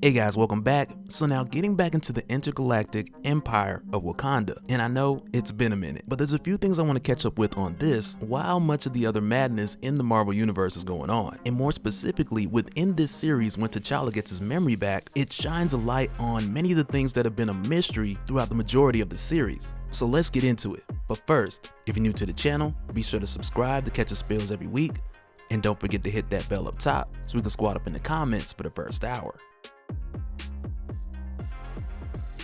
Hey guys, welcome back. So now getting back into the Intergalactic Empire of Wakanda. And I know it's been a minute, but there's a few things I want to catch up with on this while much of the other madness in the Marvel Universe is going on. And more specifically, within this series, when T'Challa gets his memory back, it shines a light on many of the things that have been a mystery throughout the majority of the series. So let's get into it. But first, if you're new to the channel, be sure to subscribe to catch us spills every week. And don't forget to hit that bell up top so we can squat up in the comments for the first hour.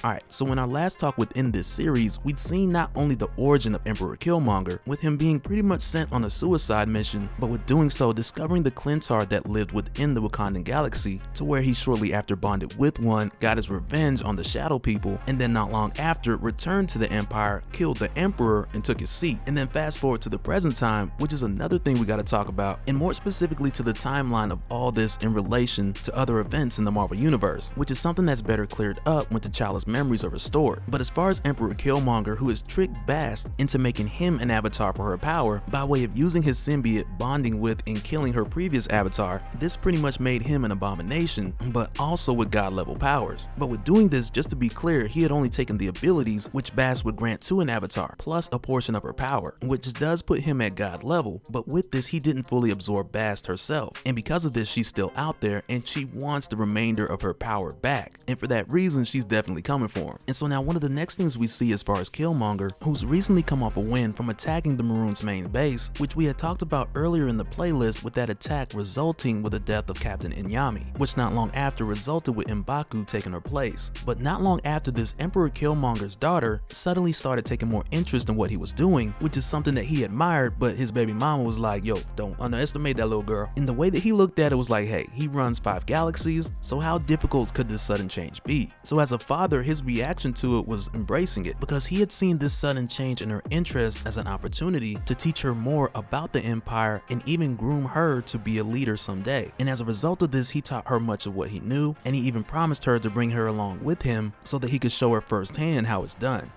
Alright, so in our last talk within this series, we'd seen not only the origin of Emperor Killmonger, with him being pretty much sent on a suicide mission, but with doing so discovering the Clintar that lived within the Wakandan galaxy, to where he shortly after bonded with one, got his revenge on the Shadow People, and then not long after returned to the Empire, killed the Emperor, and took his seat. And then fast forward to the present time, which is another thing we gotta talk about, and more specifically to the timeline of all this in relation to other events in the Marvel Universe, which is something that's better cleared up when T'Challa's memories are restored. But as far as Emperor Killmonger, who has tricked Bast into making him an avatar for her power by way of using his symbiote, bonding with and killing her previous avatar, this pretty much made him an abomination, but also with god level powers. But with doing this, just to be clear, he had only taken the abilities which Bast would grant to an avatar, plus a portion of her power, which does put him at god level. But with this, he didn't fully absorb Bast herself, and because of this, she's still out there and she wants the remainder of her power back, and for that reason, she's definitely coming for him. And so now one of the next things we see as far as Killmonger, who's recently come off a win from attacking the Maroons' main base, which we had talked about earlier in the playlist, with that attack resulting with the death of Captain Inyami, which not long after resulted with M'Baku taking her place. But not long after this, Emperor Killmonger's daughter suddenly started taking more interest in what he was doing, which is something that he admired, but his baby mama was like, yo, don't underestimate that little girl. And the way that he looked at it was like, hey, he runs 5 galaxies, so how difficult could this sudden change be? So as a father, his reaction to it was embracing it, because he had seen this sudden change in her interest as an opportunity to teach her more about the Empire and even groom her to be a leader someday. And as a result of this, he taught her much of what he knew, and he even promised her to bring her along with him so that he could show her firsthand how it's done.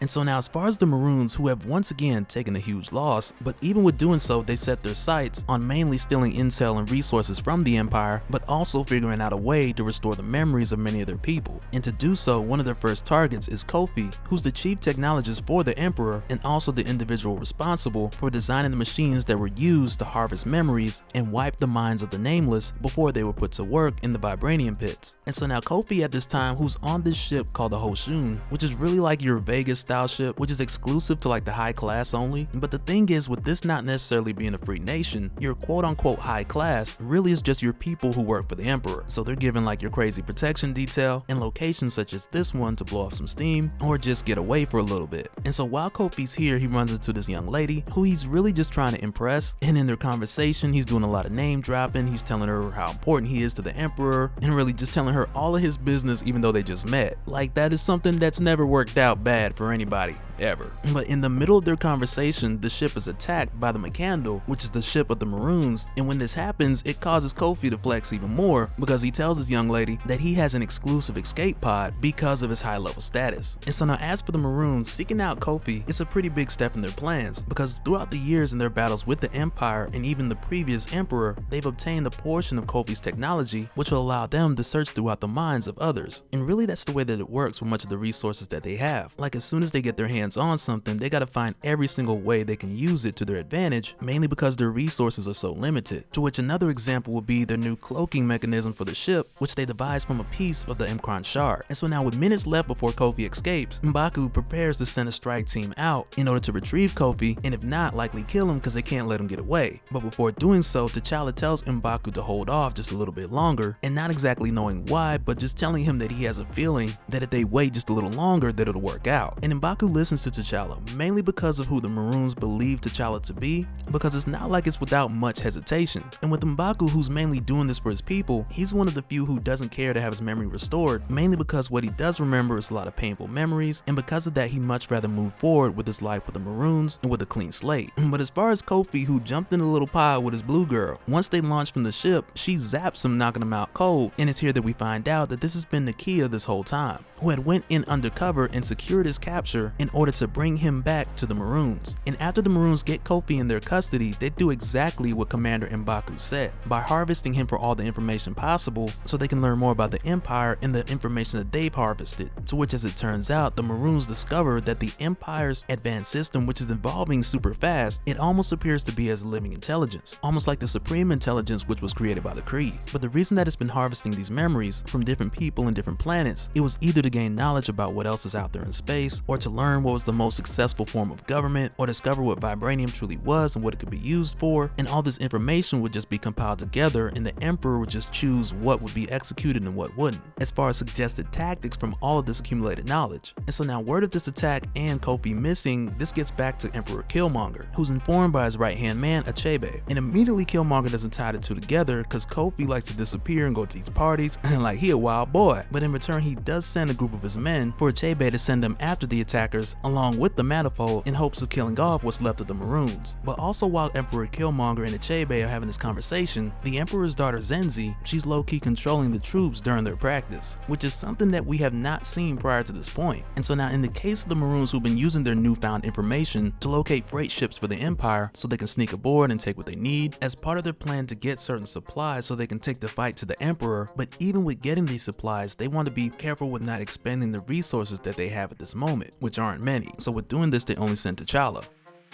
And so now as far as the Maroons, who have once again taken a huge loss, but even with doing so, they set their sights on mainly stealing intel and resources from the Empire, but also figuring out a way to restore the memories of many of their people. And to do so, one of their first targets is Kofi, who's the chief technologist for the Emperor and also the individual responsible for designing the machines that were used to harvest memories and wipe the minds of the Nameless before they were put to work in the Vibranium pits. And so now Kofi at this time, who's on this ship called the Hoshun, which is really like your Vegas style ship, which is exclusive to like the high class only. But the thing is, with this not necessarily being a free nation, your quote unquote high class really is just your people who work for the Emperor. So they're given like your crazy protection detail and locations such as this one to blow off some steam or just get away for a little bit. And so while Kofi's here, he runs into this young lady who he's really just trying to impress, and in their conversation he's doing a lot of name dropping. He's telling her how important he is to the Emperor and really just telling her all of his business even though they just met. Like, that is something that's never worked out bad for anybody ever. But in the middle of their conversation, the ship is attacked by the Wakanda, which is the ship of the Maroons, and when this happens, it causes Kofi to flex even more, because he tells his young lady that he has an exclusive escape pod because of his high level status. And so now as for the Maroons, seeking out Kofi, it's a pretty big step in their plans, because throughout the years in their battles with the Empire and even the previous Emperor, they've obtained a portion of Kofi's technology, which will allow them to search throughout the minds of others. And really that's the way that it works with much of the resources that they have. Like, as soon as they get their hands on something, they gotta find every single way they can use it to their advantage, mainly because their resources are so limited. To which another example would be their new cloaking mechanism for the ship, which they devised from a piece of the M'Kraan shard. And so now with minutes left before Kofi escapes, M'Baku prepares to send a strike team out in order to retrieve Kofi, and if not, likely kill him because they can't let him get away. But before doing so, T'Challa tells M'Baku to hold off just a little bit longer, and not exactly knowing why, but just telling him that he has a feeling that if they wait just a little longer, that it'll work out. And M'Baku listens to T'Challa, mainly because of who the Maroons believe T'Challa to be, because it's not like it's without much hesitation. And with M'Baku, who's mainly doing this for his people, he's one of the few who doesn't care to have his memory restored, mainly because what he does remember is a lot of painful memories, and because of that he'd much rather move forward with his life with the Maroons and with a clean slate. But as far as Kofi, who jumped in a little pod with his blue girl, once they launch from the ship, she zaps him, knocking him out cold, and it's here that we find out that this has been Nakia this whole time, who had went in undercover and secured his capture in order order to bring him back to the Maroons. And after the Maroons get Kofi in their custody, they do exactly what Commander M'Baku said, by harvesting him for all the information possible so they can learn more about the Empire and the information that they've harvested. To which, as it turns out, the Maroons discover that the Empire's advanced system, which is evolving super fast, it almost appears to be as a living intelligence, almost like the Supreme Intelligence which was created by the Kree. But the reason that it's been harvesting these memories from different people and different planets, it was either to gain knowledge about what else is out there in space, or to learn what was the most successful form of government, or discover what vibranium truly was and what it could be used for. And all this information would just be compiled together, and the Emperor would just choose what would be executed and what wouldn't, as far as suggested tactics from all of this accumulated knowledge. And so now, word of this attack and Kofi missing, this gets back to Emperor Killmonger, who's informed by his right-hand man, Achebe. And immediately Killmonger doesn't tie the two together, because Kofi likes to disappear and go to these parties, and like he a wild boy. But in return, he does send a group of his men for Achebe to send them after the attackers, along with the Manifold, in hopes of killing off what's left of the Maroons. But also, while Emperor Killmonger and Achebe are having this conversation, the Emperor's daughter Zenzi, she's low-key controlling the troops during their practice, which is something that we have not seen prior to this point. And so now, in the case of the Maroons who've been using their newfound information to locate freight ships for the Empire so they can sneak aboard and take what they need, as part of their plan to get certain supplies so they can take the fight to the Emperor. But even with getting these supplies, they want to be careful with not expending the resources that they have at this moment, which aren't many. So with doing this, they only send T'Challa.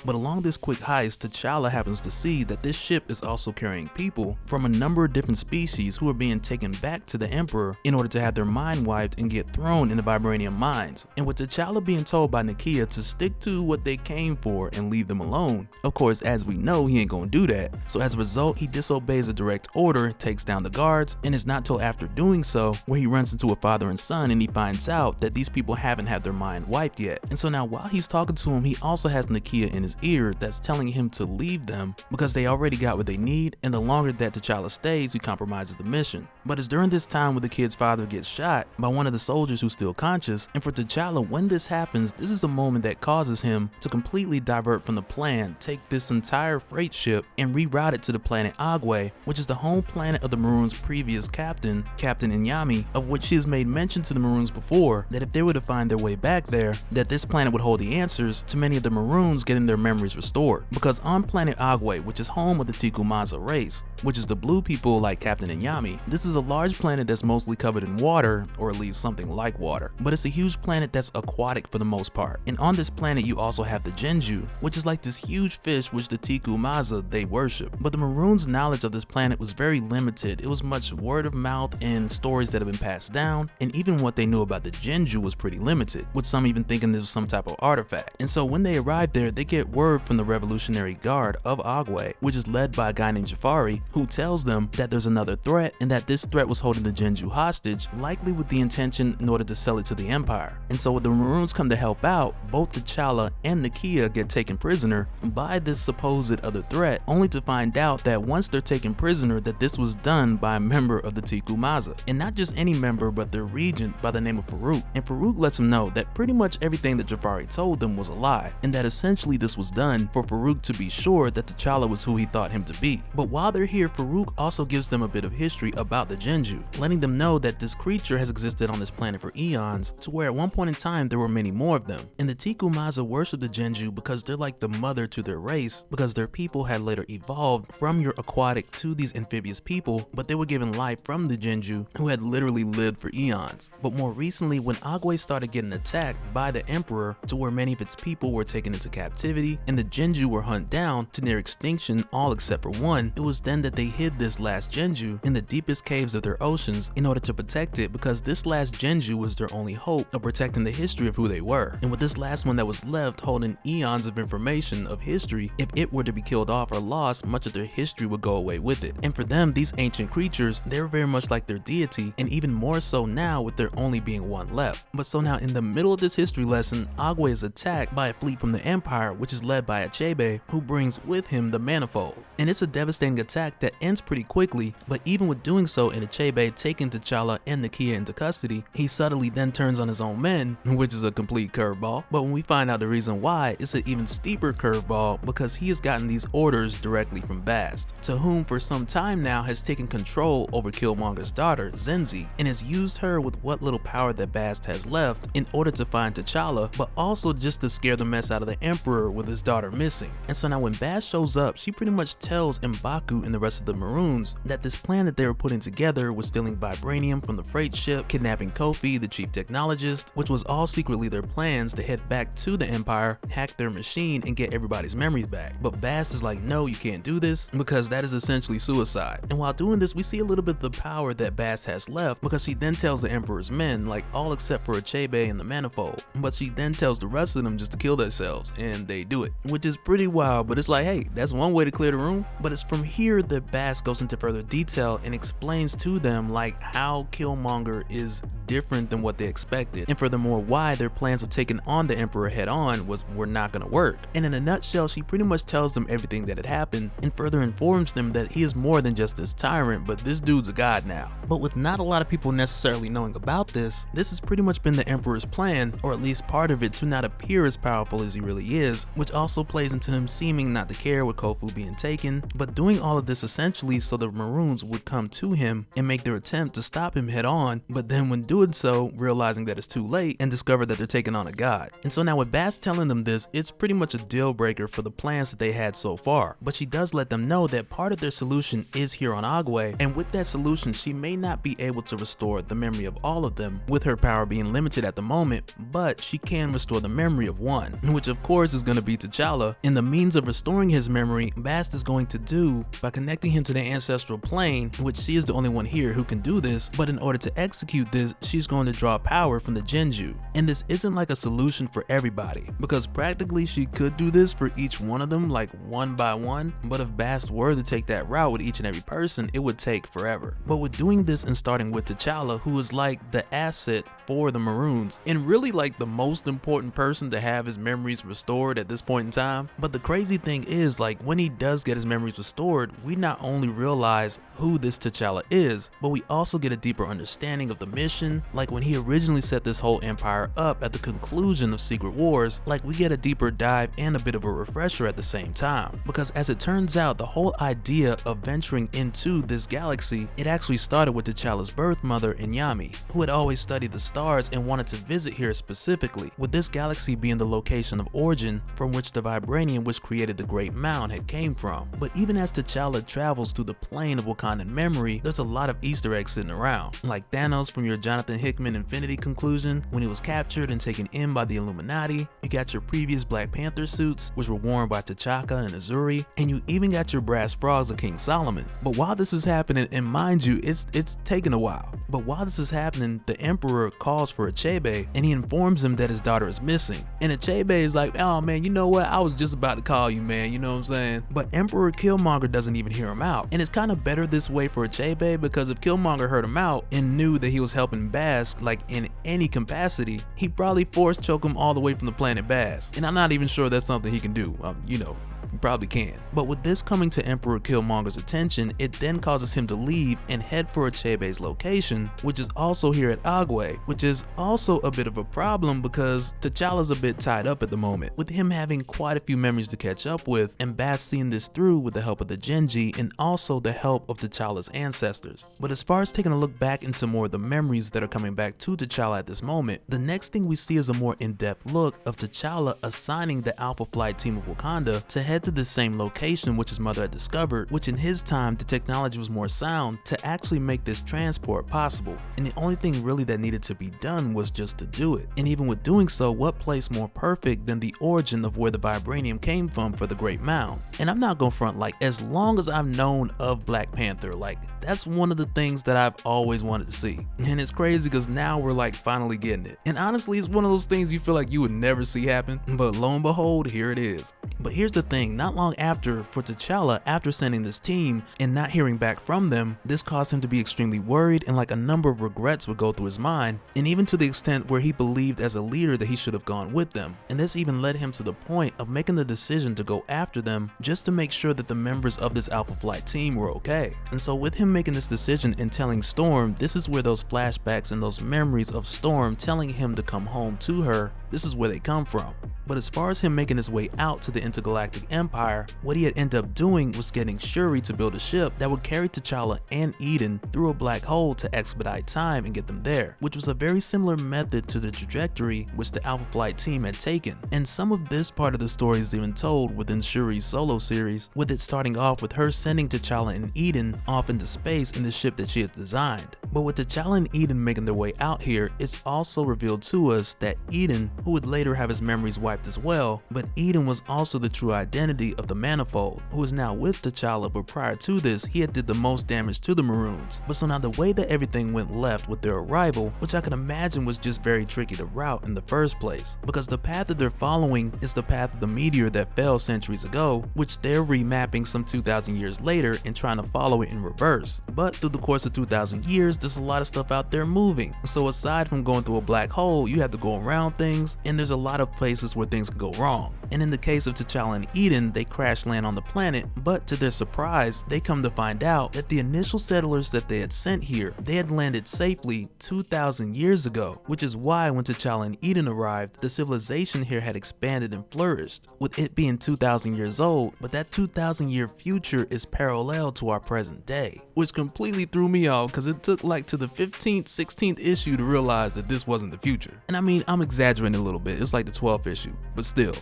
But along this quick heist, T'Challa happens to see that this ship is also carrying people from a number of different species who are being taken back to the Emperor in order to have their mind wiped and get thrown in the vibranium mines. And with T'Challa being told by Nakia to stick to what they came for and leave them alone, of course, as we know, he ain't gonna do that. So as a result, he disobeys a direct order, takes down the guards, and it's not till after doing so where he runs into a father and son, and he finds out that these people haven't had their mind wiped yet. And so now, while he's talking to him, he also has Nakia in his ear that's telling him to leave them because they already got what they need, and the longer that T'Challa stays, he compromises the mission. But it's during this time where the kid's father gets shot by one of the soldiers who's still conscious, and for T'Challa, when this happens, this is a moment that causes him to completely divert from the plan, take this entire freight ship and reroute it to the planet Agua, which is the home planet of the Maroons' previous captain, Captain Inyami, of which he has made mention to the Maroons before, that if they were to find their way back there, that this planet would hold the answers to many of the Maroons getting their memories restored. Because on planet Agua, which is home of the Tikumaza race, which is the blue people like Captain Inyami, this is a large planet that's mostly covered in water, or at least something like water. But it's a huge planet that's aquatic for the most part. And on this planet you also have the Genju, which is like this huge fish which the Tikumaza they worship. But the Maroons' knowledge of this planet was very limited. It was much word of mouth and stories that have been passed down, and even what they knew about the Genju was pretty limited, with some even thinking this was some type of artifact. And so when they arrive there, they get word from the Revolutionary Guard of Agua, which is led by a guy named Jafari, who tells them that there's another threat, and that this threat was holding the Genju hostage, likely with the intention in order to sell it to the Empire. And so when the Maroons come to help out, both T'Challa and Nakia get taken prisoner by this supposed other threat, only to find out that once they're taken prisoner, that this was done by a member of the Tikumaza. And not just any member, but their regent by the name of Farouk. And Farouk lets them know that pretty much everything that Jafari told them was a lie, and that essentially this was done for Farouk to be sure that T'Challa was who he thought him to be. But while they're here, Farouk also gives them a bit of history about the Genju, letting them know that this creature has existed on this planet for eons, to where at one point in time there were many more of them. And the Tikumaza worship the Genju because they're like the mother to their race, because their people had later evolved from your aquatic to these amphibious people, but they were given life from the Genju who had literally lived for eons. But more recently, when Agua started getting attacked by the Emperor, to where many of its people were taken into captivity and the Genju were hunted down to near extinction, all except for one, it was then that they hid this last Genju in the deepest caves of their oceans in order to protect it, because this last Genju was their only hope of protecting the history of who they were. And with this last one that was left holding eons of information of history, if it were to be killed off or lost, much of their history would go away with it. And for them, these ancient creatures, they're very much like their deity, and even more so now with there only being one left. But so now in the middle of this history lesson, Agua is attacked by a fleet from the Empire, which is led by Achebe, who brings with him the Manifold. And it's a devastating attack that ends pretty quickly, but even with doing so, Dio and Achebe taking T'Challa and Nakia into custody, he subtly then turns on his own men, which is a complete curveball. But when we find out the reason why, it's an even steeper curveball because he has gotten these orders directly from Bast, to whom for some time now has taken control over Killmonger's daughter, Zenzi, and has used her with what little power that Bast has left in order to find T'Challa, but also just to scare the mess out of the Emperor with his daughter missing. And so now when Bast shows up, she pretty much tells M'Baku and the rest of the Maroons that this plan that they were putting together was stealing vibranium from the freight ship, kidnapping Kofi, the chief technologist, which was all secretly their plans to head back to the Empire, hack their machine, and get everybody's memories back. But Bast is like, no, you can't do this because that is essentially suicide. And while doing this, we see a little bit of the power that Bast has left because she then tells the Emperor's men, like all except for Achebe and the Manifold, but she then tells the rest of them just to kill themselves, and they do it, which is pretty wild. But it's like, hey, that's one way to clear the room. But it's from here that Bast goes into further detail and explains to them like how Killmonger is different than what they expected, and furthermore why their plans of taking on the Emperor head on were not going to work. And in a nutshell, she pretty much tells them everything that had happened and further informs them that he is more than just this tyrant, but this dude's a god now. But with not a lot of people necessarily knowing about this has pretty much been the Emperor's plan, or at least part of it, to not appear as powerful as he really is, which also plays into him seeming not to care with Kofu being taken, but doing all of this essentially so the Maroons would come to him and make their attempt to stop him head on, but then when doing so, realizing that it's too late and discover that they're taking on a god. And so now with Bast telling them this, it's pretty much a deal breaker for the plans that they had so far, but she does let them know that part of their solution is here on Agua, and with that solution she may not be able to restore the memory of all of them, with her power being limited at the moment, but she can restore the memory of one, which of course is going to be T'Challa. And the means of restoring his memory, Bast is going to do by connecting him to the ancestral plane, which she is the only one here who can do this, but in order to execute this, she's going to draw power from the Genju. And this isn't like a solution for everybody, because practically she could do this for each one of them, like one by one, but if Bast were to take that route with each and every person, it would take forever. But with doing this and starting with T'Challa, who is like the asset for the Maroons, and really like the most important person to have his memories restored at this point in time. But the crazy thing is, like, when he does get his memories restored, we not only realize who this T'Challa is, but we also get a deeper understanding of the mission. Like when he originally set this whole empire up at the conclusion of Secret Wars, like we get a deeper dive and a bit of a refresher at the same time. Because as it turns out, the whole idea of venturing into this galaxy, it actually started with T'Challa's birth mother, Inyami, who had always studied the stars and wanted to visit here specifically, with this galaxy being the location of origin from which the vibranium which created the Great Mound had came from. But even as T'Challa travels through the plane of Wakandan memory, there's a lot of Easter eggs sitting around, like Thanos from your Jonathan Hickman Infinity conclusion when he was captured and taken in by the Illuminati. You got your previous Black Panther suits, which were worn by T'Chaka and Azuri, and you even got your brass frogs of King Solomon. But while this is happening, and mind you, it's taken a while, but while this is happening, the Emperor calls for Achebe and he informs him that his daughter is missing. And Achebe is like, oh man, you know what, I was just about to call you, man, you know what I'm saying? But Emperor Killmonger doesn't even hear him out. And it's kind of better this way for Achebe, because if Killmonger heard him out and knew that he was helping Bast, like in any capacity, he probably force choke him all the way from the planet Bast. And I'm not even sure that's something he can do, you know. You probably can. But with this coming to Emperor Killmonger's attention, it then causes him to leave and head for Achebe's location, which is also here at Agua, which is also a bit of a problem because T'Challa's a bit tied up at the moment, with him having quite a few memories to catch up with, and Bast seeing this through with the help of the Genji and also the help of T'Challa's ancestors. But as far as taking a look back into more of the memories that are coming back to T'Challa at this moment, the next thing we see is a more in-depth look of T'Challa assigning the Alpha Flight team of Wakanda to head to the same location which his mother had discovered, which in his time the technology was more sound to actually make this transport possible. And the only thing really that needed to be done was just to do it. And even with doing so, what place more perfect than the origin of where the vibranium came from for the Great Mound? And I'm not gonna front, like, as long as I've known of Black Panther, like, that's one of the things that I've always wanted to see. And it's crazy because now we're like finally getting it. And honestly, it's one of those things you feel like you would never see happen, but lo and behold, here it is. But here's the thing, not long after, for T'Challa, after sending this team and not hearing back from them, this caused him to be extremely worried, and like a number of regrets would go through his mind, and even to the extent where he believed as a leader that he should have gone with them. And this even led him to the point of making the decision to go after them just to make sure that the members of this Alpha Flight team were okay. And so with him making this decision and telling Storm, this is where those flashbacks and those memories of Storm telling him to come home to her, this is where they come from. But as far as him making his way out to the Intergalactic Empire, what he had ended up doing was getting Shuri to build a ship that would carry T'Challa and Eden through a black hole to expedite time and get them there, which was a very similar method to the trajectory which the Alpha Flight team had taken. And some of this part of the story is even told within Shuri's solo series, with it starting off with her sending T'Challa and Eden off into space in the ship that she had designed. But with T'Challa and Eden making their way out here, it's also revealed to us that Eden, who would later have his memories wiped as well, but Eden was also the true identity of the Manifold, who is now with T'Challa, but prior to this, he had did the most damage to the Maroons. But so now the way that everything went left with their arrival, which I can imagine was just very tricky to route in the first place, because the path that they're following is the path of the meteor that fell centuries ago, which they're remapping some 2,000 years later and trying to follow it in reverse. But through the course of 2,000 years, there's a lot of stuff out there moving. So aside from going through a black hole, you have to go around things, and there's a lot of places where things can go wrong. And in the case of T'Challa and Eden, they crash land on the planet, but to their surprise, they come to find out that the initial settlers that they had sent here, they had landed safely 2,000 years ago, which is why when T'Challa and Eden arrived, the civilization here had expanded and flourished, with it being 2,000 years old, but that 2,000 year future is parallel to our present day, which completely threw me off because it took like to the 15th, 16th issue to realize that this wasn't the future. And I mean, I'm exaggerating a little bit, it's like the 12th issue, but still.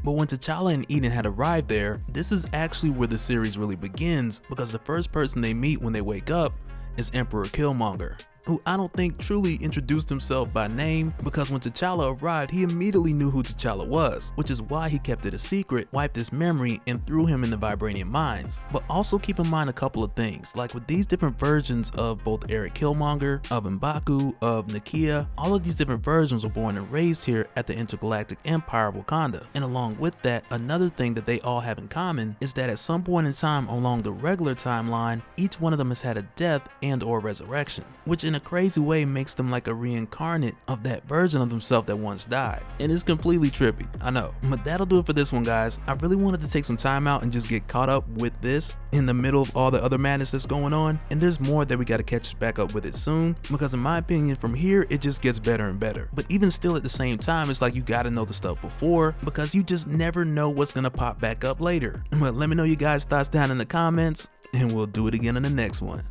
But when T'Challa and Eden had arrived there, this is actually where the series really begins, because the first person they meet when they wake up is Emperor Killmonger, who I don't think truly introduced himself by name, because when T'Challa arrived, he immediately knew who T'Challa was, which is why he kept it a secret, wiped his memory, and threw him in the vibranium mines. But also keep in mind a couple of things, like with these different versions of both Eric Killmonger, of M'Baku, of Nakia, all of these different versions were born and raised here at the Intergalactic Empire of Wakanda. And along with that, another thing that they all have in common is that at some point in time along the regular timeline, each one of them has had a death and or resurrection, which in a crazy way makes them like a reincarnate of that version of themselves that once died. And it's completely trippy, I know. But that'll do it for this one, guys. I really wanted to take some time out and just get caught up with this in the middle of all the other madness that's going on, and there's more that we got to catch back up with it soon, because in my opinion from here it just gets better and better. But even still, at the same time, it's like you got to know the stuff before, because you just never know what's gonna pop back up later. But let me know your guys' thoughts down in the comments, and we'll do it again in the next one.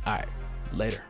Alright, later.